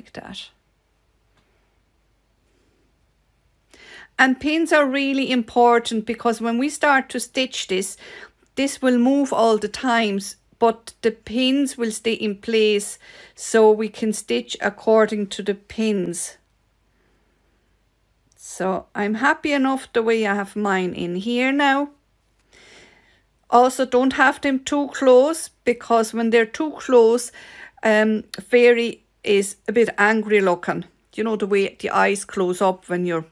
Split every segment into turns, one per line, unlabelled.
like that. And pins are really important because when we start to stitch this, this will move all the times, but the pins will stay in place so we can stitch according to the pins. So I'm happy enough the way I have mine in here now. Also, don't have them too close, because when they're too close, Fairy is a bit angry looking. You know, the way the eyes close up when you're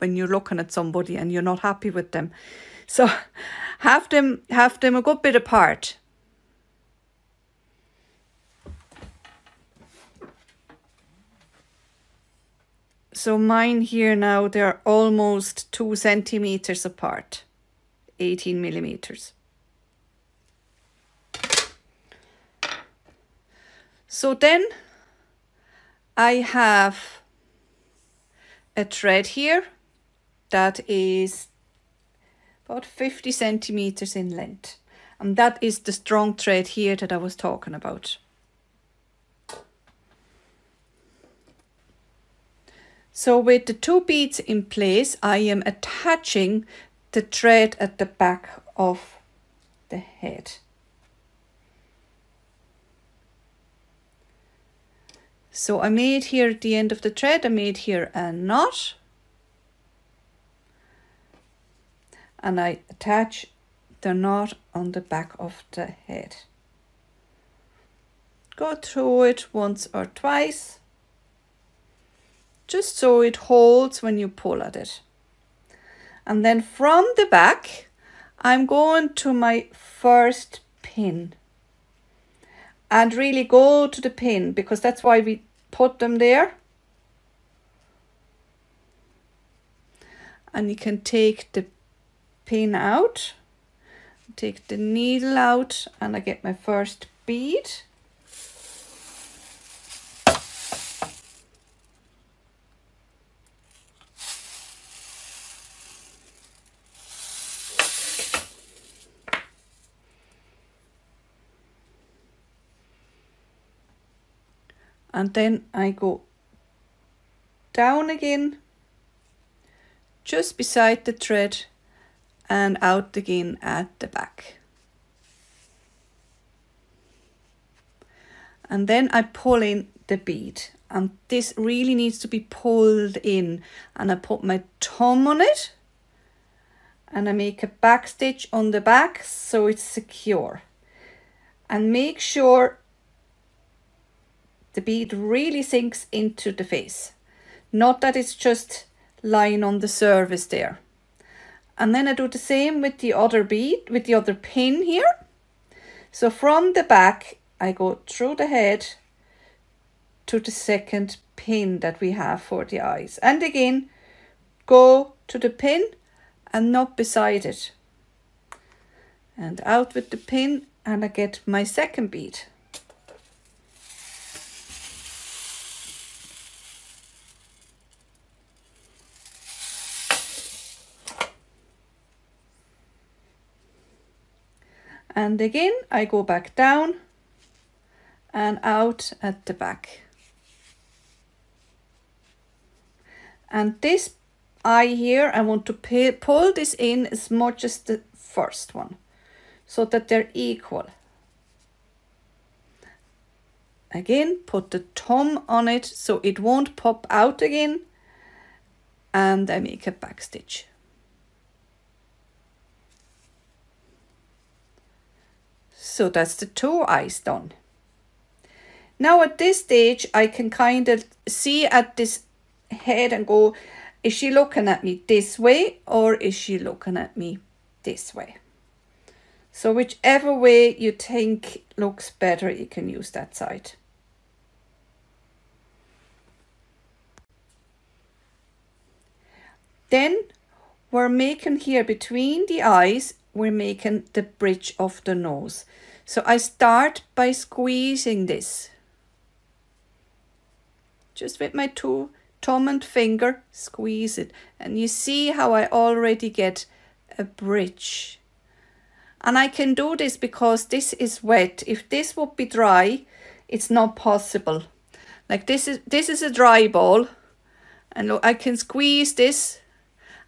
looking at somebody and you're not happy with them. So have them a good bit apart. So mine here now, they're almost 2 centimeters apart, 18 millimeters. So then I have a thread here that is about 50 centimeters in length. And that is the strong thread here that I was talking about. So with the 2 beads in place, I am attaching the thread at the back of the head. So I made here at the end of the thread, I made here a knot. And I attach the knot on the back of the head. Go through it once or twice, just so it holds when you pull at it. And then from the back, I'm going to my first pin. And really go to the pin, because that's why we put them there. And you can take the pin out, take the needle out, and I get my first bead. And then I go down again, just beside the thread, and out again at the back. And then I pull in the bead, and this really needs to be pulled in, and I put my thumb on it and I make a back stitch on the back so it's secure. And make sure the bead really sinks into the face, not that it's just lying on the surface there. And then I do the same with the other bead, with the other pin here. So from the back, I go through the head to the second pin that we have for the eyes. And again, go to the pin and not beside it. And out with the pin, and I get my second bead. And again, I go back down and out at the back. And this eye here, I want to pull this in as much as the first one, so that they're equal. Again, put the thumb on it so it won't pop out again, and I make a back stitch. So that's the two eyes done. Now at this stage, I can kind of see at this head and go, is she looking at me this way or is she looking at me this way? So whichever way you think looks better, you can use that side. Then we're making here between the eyes, we're making the bridge of the nose. So I start by squeezing this. Just with my thumb and finger, squeeze it. And you see how I already get a bridge. And I can do this because this is wet. If this would be dry, it's not possible. Like this is a dry ball, and look, I can squeeze this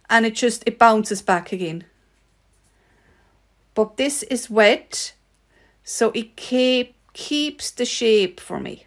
and it bounces back again. But this is wet, so it keeps the shape for me.